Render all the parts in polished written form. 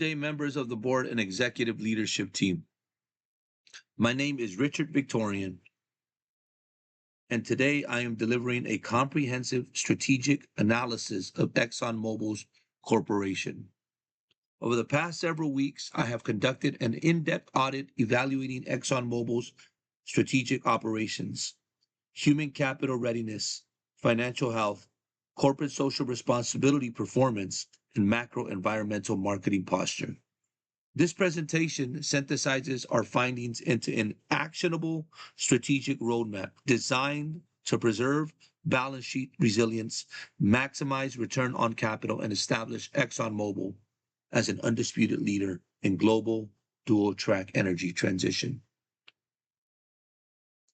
day, members of the board and executive leadership team. My name is Richard Victorian, and today I am delivering a comprehensive strategic analysis of ExxonMobil's corporation. Over the past several weeks, I have conducted an in-depth audit evaluating ExxonMobil's strategic operations, human capital readiness, financial health, corporate social responsibility performance, and macro environmental marketing posture. This presentation synthesizes our findings into an actionable strategic roadmap designed to preserve balance sheet resilience, maximize return on capital, and establish ExxonMobil as an undisputed leader in global dual-track energy transition.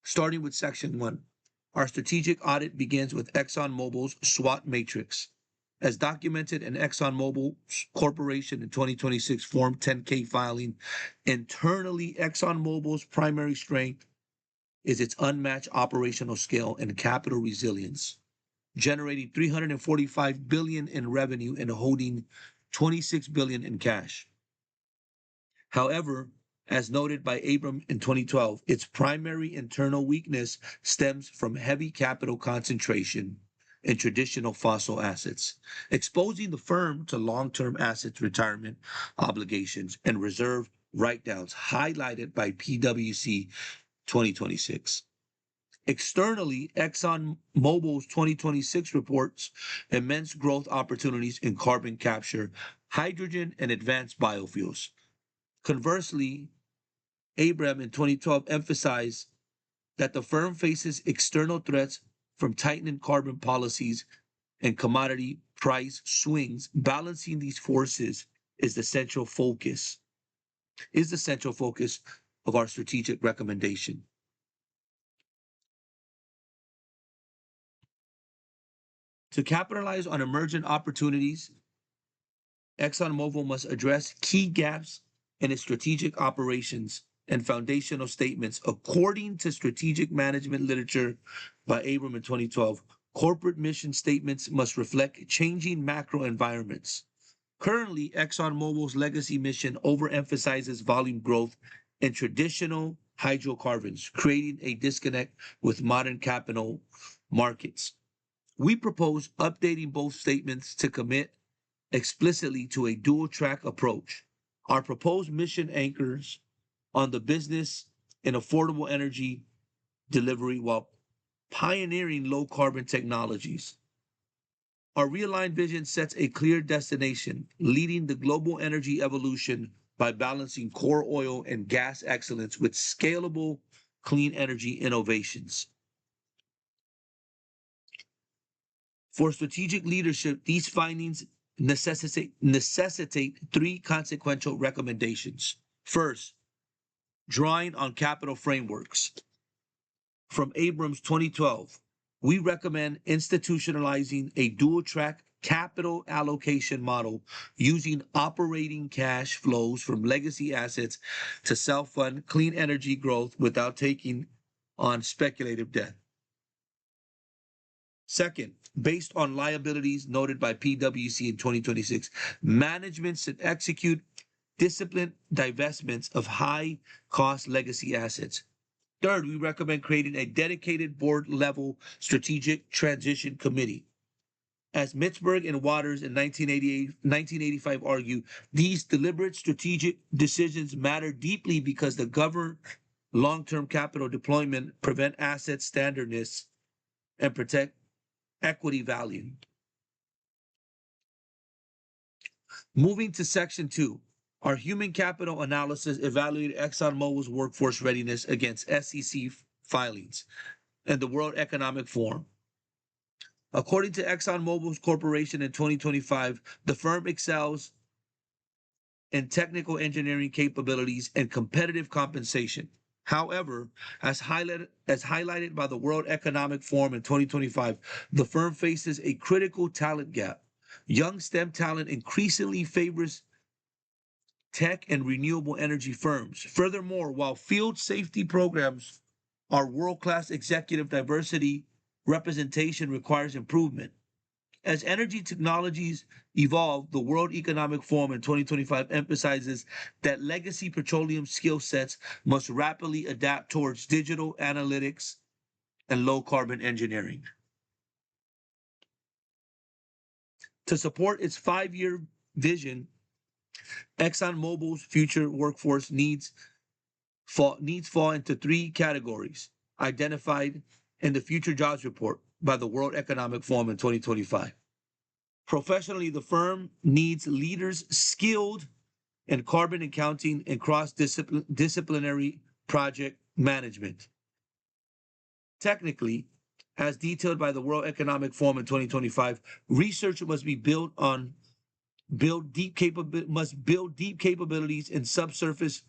Starting with Section 1, our strategic audit begins with ExxonMobil's SWOT matrix. As documented in ExxonMobil Corporation in 2026 Form 10-K filing, internally, ExxonMobil's primary strength is its unmatched operational scale and capital resilience, generating $345 billion in revenue and holding $26 billion in cash. However, as noted by Abram in 2012, its primary internal weakness stems from heavy capital concentration in traditional fossil assets, exposing the firm to long-term assets retirement obligations and reserve write-downs highlighted by PwC 2026. Externally, ExxonMobil's 2026 reports immense growth opportunities in carbon capture, hydrogen, and advanced biofuels. Conversely, Abram in 2012 emphasized that the firm faces external threats from tightening carbon policies and commodity price swings. Balancing these forces is the central focus of our strategic recommendation. To capitalize on emergent opportunities, ExxonMobil must address key gaps in its strategic operations and foundational statements. According to strategic management literature by Abram in 2012, corporate mission statements must reflect changing macro environments. Currently, ExxonMobil's legacy mission overemphasizes volume growth in traditional hydrocarbons, creating a disconnect with modern capital markets. We propose updating both statements to commit explicitly to a dual-track approach. Our proposed mission anchors on the business in affordable energy delivery while pioneering low-carbon technologies. Our realigned vision sets a clear destination, leading the global energy evolution by balancing core oil and gas excellence with scalable clean energy innovations. For strategic leadership, these findings necessitate three consequential recommendations. First, drawing on capital frameworks. From Abrams 2012, we recommend institutionalizing a dual-track capital allocation model using operating cash flows from legacy assets to self-fund clean energy growth without taking on speculative debt. Second, based on liabilities noted by PwC in 2026, management should execute disciplined divestments of high-cost legacy assets. Third, we recommend creating a dedicated board-level strategic transition committee. As Mitzberg and Waters in 1985 argue, these deliberate strategic decisions matter deeply because they govern long-term capital deployment, prevent asset standardness, and protect equity value. Moving to Section 2, our human capital analysis evaluated ExxonMobil's workforce readiness against SEC filings and the World Economic Forum. According to ExxonMobil's Corporation in 2025, the firm excels in technical engineering capabilities and competitive compensation. However, as highlighted by the World Economic Forum in 2025, the firm faces a critical talent gap. Young STEM talent increasingly favors tech and renewable energy firms. Furthermore, while field safety programs are world-class, executive diversity representation requires improvement. As energy technologies evolve, the World Economic Forum in 2025 emphasizes that legacy petroleum skill sets must rapidly adapt towards digital analytics and low carbon engineering. To support its 5-year vision, ExxonMobil's future workforce needs fall into 3 categories identified in the Future Jobs Report by the World Economic Forum in 2025. Professionally, the firm needs leaders skilled in carbon accounting and cross-disciplinary project management. Technically, as detailed by the World Economic Forum in 2025, research must build deep capabilities in subsurface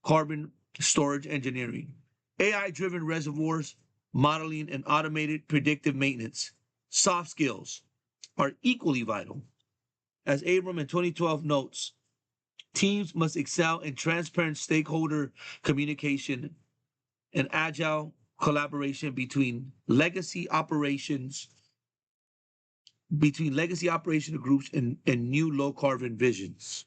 carbon storage engineering, AI-driven reservoirs modeling, and automated predictive maintenance. Soft skills are equally vital. As Abram in 2012 notes, teams must excel in transparent stakeholder communication and agile collaboration between legacy operation groups and new low carbon visions.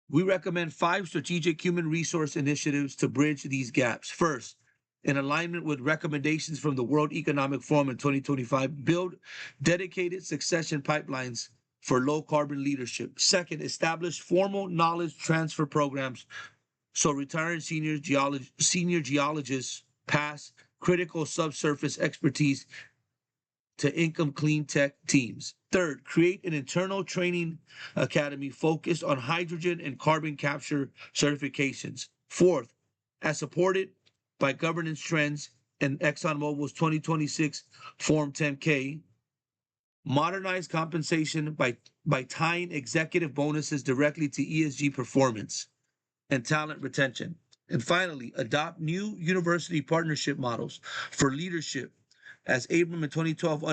We recommend 5 strategic human resource initiatives to bridge these gaps. First, in alignment with recommendations from the World Economic Forum in 2025, build dedicated succession pipelines for low carbon leadership. Second, establish formal knowledge transfer programs so retired senior geologists pass critical subsurface expertise to income clean tech teams. Third, create an internal training academy focused on hydrogen and carbon capture certifications. Fourth, as supported by governance trends in ExxonMobil's 2026 Form 10K, modernize compensation by tying executive bonuses directly to ESG performance and talent retention. And finally, adopt new university partnership models for leadership. As Abram in 2012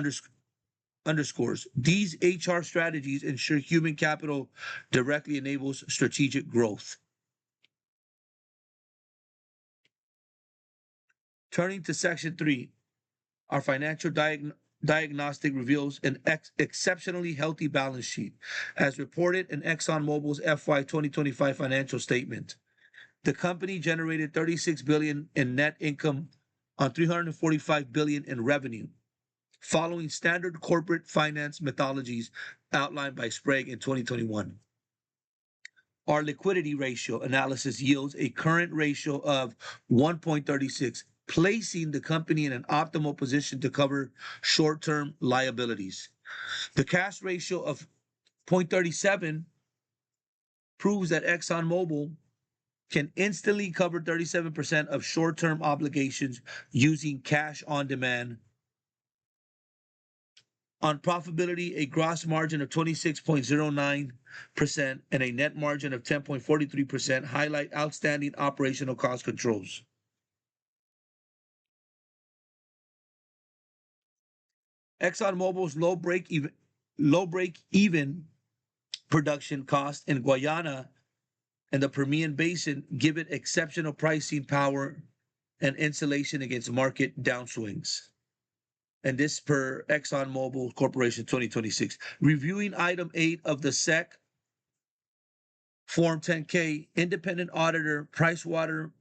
underscores, these HR strategies ensure human capital directly enables strategic growth. Turning to Section 3, our financial diagnostic reveals an exceptionally healthy balance sheet, as reported in ExxonMobil's FY 2025 financial statement. The company generated $36 billion in net income on $345 billion in revenue, following standard corporate finance methodologies outlined by Sprague in 2021. Our liquidity ratio analysis yields a current ratio of 1.36, placing the company in an optimal position to cover short-term liabilities. The cash ratio of 0.37 proves that ExxonMobil can instantly cover 37% of short-term obligations using cash on demand. On profitability, a gross margin of 26.09% and a net margin of 10.43% highlight outstanding operational cost controls. ExxonMobil's low break even production cost in Guyana and the Permian Basin give it exceptional pricing power and insulation against market downswings. And this per ExxonMobil Corporation 2026. Reviewing item 8 of the SEC Form 10K, independent auditor PricewaterhouseCoopers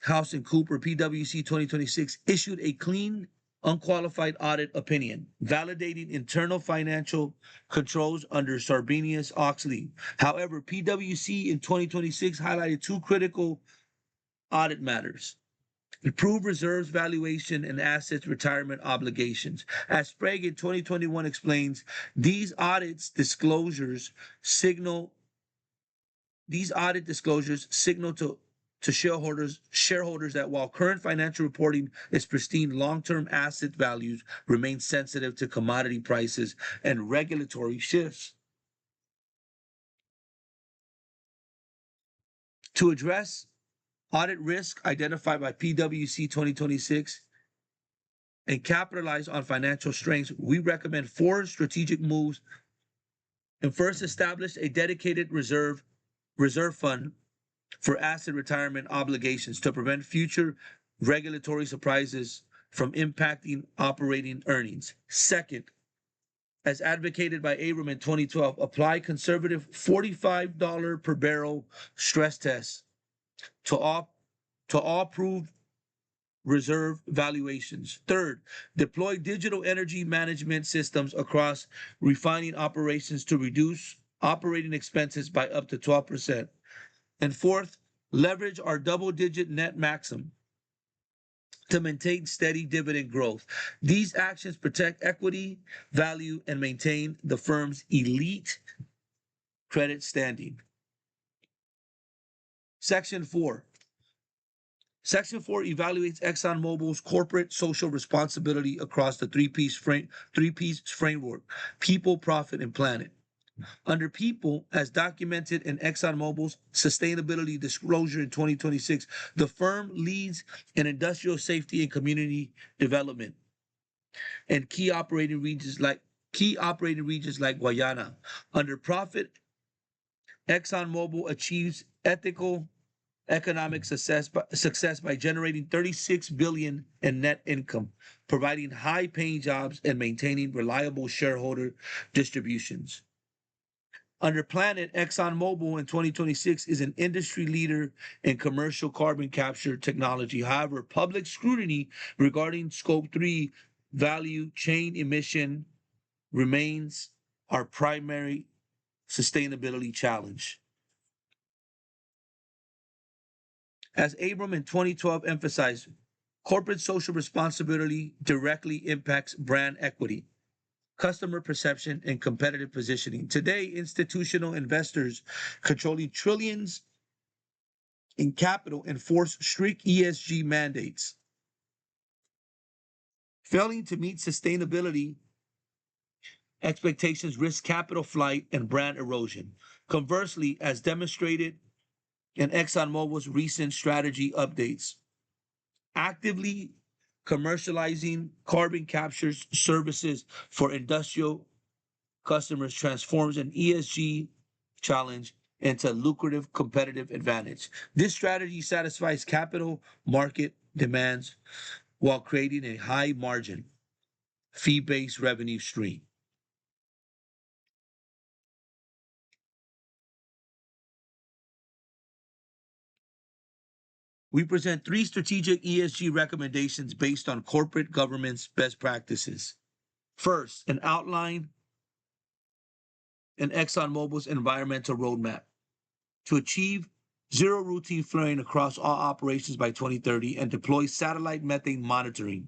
PwC 2026 issued a clean, unqualified audit opinion, validating internal financial controls under Sarbanes-Oxley. However, PwC in 2026 highlighted 2 critical audit matters: improve reserves valuation and assets retirement obligations. As Sprague in 2021 explains, these audit disclosures signal to shareholders that while current financial reporting is pristine, long-term asset values remain sensitive to commodity prices and regulatory shifts. To address audit risk identified by PwC 2026 and capitalize on financial strengths, we recommend 4 strategic moves. And first, establish a dedicated reserve fund for asset retirement obligations to prevent future regulatory surprises from impacting operating earnings. Second, as advocated by Abram in 2012, apply conservative $45 per barrel stress tests to all proved reserve valuations. Third, deploy digital energy management systems across refining operations to reduce operating expenses by up to 12%. And fourth, leverage our double-digit net maximum to maintain steady dividend growth. These actions protect equity, value, and maintain the firm's elite credit standing. Section 4. Section 4 evaluates ExxonMobil's corporate social responsibility across the three-piece framework: people, profit, and planet. Under people, as documented in ExxonMobil's sustainability disclosure in 2026, the firm leads in industrial safety and community development and key operating regions like Guyana. Under profit, ExxonMobil achieves ethical economic success by generating 36 billion in net income, providing high-paying jobs and maintaining reliable shareholder distributions. Under Planet, ExxonMobil in 2026 is an industry leader in commercial carbon capture technology. However, public scrutiny regarding Scope 3 value chain emission remains our primary sustainability challenge. As Abram in 2012 emphasized, corporate social responsibility directly impacts brand equity, customer perception, and competitive positioning. Today, institutional investors controlling trillions in capital enforce strict ESG mandates. Failing to meet sustainability expectations risk capital flight and brand erosion. Conversely, as demonstrated in ExxonMobil's recent strategy updates, actively commercializing carbon capture services for industrial customers transforms an ESG challenge into lucrative competitive advantage. This strategy satisfies capital market demands while creating a high margin, fee-based revenue stream. We present 3 strategic ESG recommendations based on corporate governance best practices. First, an outline in ExxonMobil's environmental roadmap to achieve zero routine flaring across all operations by 2030 and deploy satellite methane monitoring.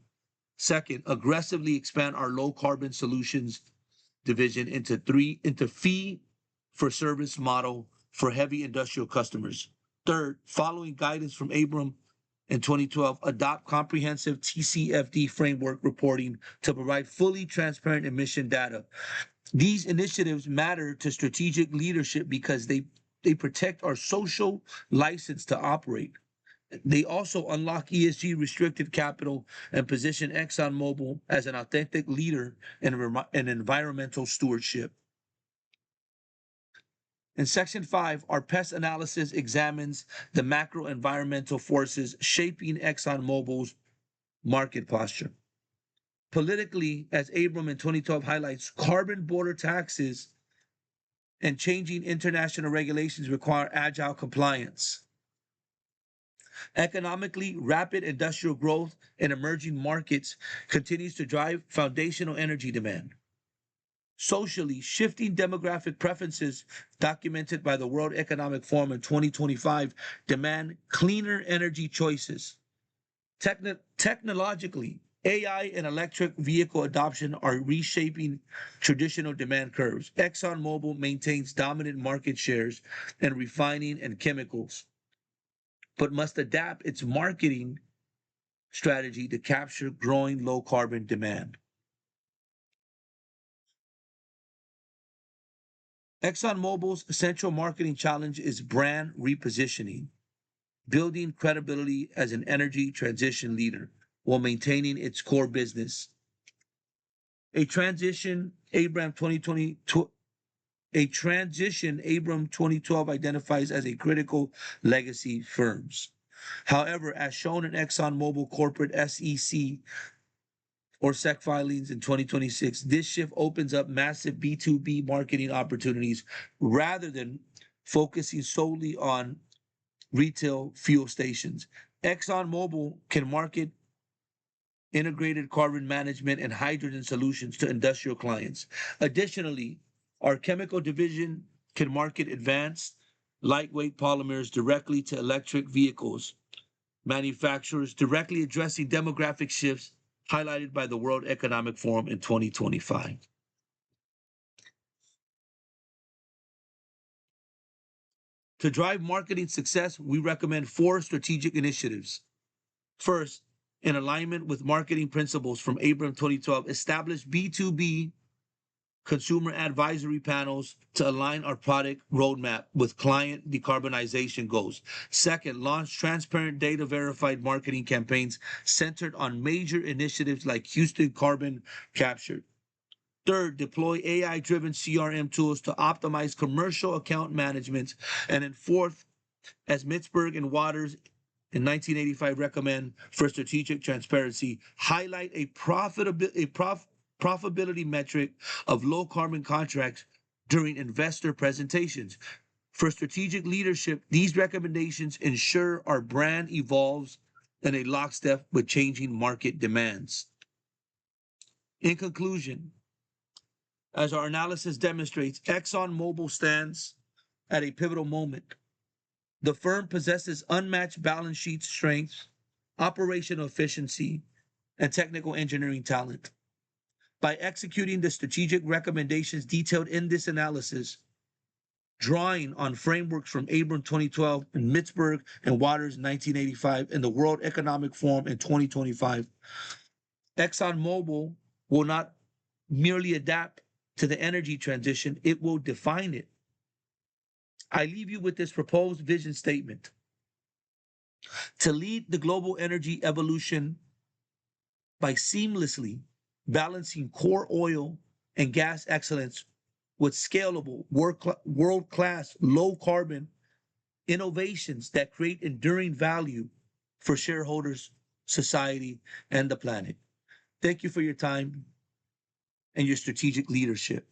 Second, aggressively expand our low carbon solutions division into fee for service model for heavy industrial customers. Third, following guidance from Abram in 2012, adopt comprehensive TCFD framework reporting to provide fully transparent emission data. These initiatives matter to strategic leadership because they protect our social license to operate. They also unlock ESG restricted capital and position ExxonMobil as an authentic leader in environmental stewardship. In Section 5, our pest analysis examines the macro environmental forces shaping ExxonMobil's market posture. Politically, as Abram in 2012 highlights, carbon border taxes and changing international regulations require agile compliance. Economically, rapid industrial growth in emerging markets continues to drive foundational energy demand. Socially, shifting demographic preferences documented by the World Economic Forum in 2025 demand cleaner energy choices. Technologically, AI and electric vehicle adoption are reshaping traditional demand curves. ExxonMobil maintains dominant market shares in refining and chemicals, but must adapt its marketing strategy to capture growing low carbon demand. ExxonMobil's central marketing challenge is brand repositioning, building credibility as an energy transition leader while maintaining its core business. A transition Abram 2012 identifies as a critical legacy firms. However, as shown in ExxonMobil corporate SEC or SEC filings in 2026, this shift opens up massive B2B marketing opportunities rather than focusing solely on retail fuel stations. ExxonMobil can market integrated carbon management and hydrogen solutions to industrial clients. Additionally, our chemical division can market advanced lightweight polymers directly to electric vehicles manufacturers, directly addressing demographic shifts highlighted by the World Economic Forum in 2025. To drive marketing success, we recommend 4 strategic initiatives. First, in alignment with marketing principles from April 2012, establish B2B consumer advisory panels to align our product roadmap with client decarbonization goals. Second, launch transparent data verified marketing campaigns centered on major initiatives like Houston carbon capture. Third, deploy AI driven CRM tools to optimize commercial account management. And then fourth, as Mitzberg and Waters in 1985 recommend for strategic transparency, highlight a profitability metric of low carbon contracts during investor presentations. For strategic leadership, these recommendations ensure our brand evolves in a lockstep with changing market demands. In conclusion, as our analysis demonstrates, ExxonMobil stands at a pivotal moment. The firm possesses unmatched balance sheet strength, operational efficiency, and technical engineering talent. By executing the strategic recommendations detailed in this analysis, drawing on frameworks from Abram 2012 and Mitzberg and Waters 1985 and the World Economic Forum in 2025, ExxonMobil will not merely adapt to the energy transition, it will define it. I leave you with this proposed vision statement. To lead the global energy evolution by seamlessly balancing core oil and gas excellence with scalable, world-class, low-carbon innovations that create enduring value for shareholders, society, and the planet. Thank you for your time and your strategic leadership.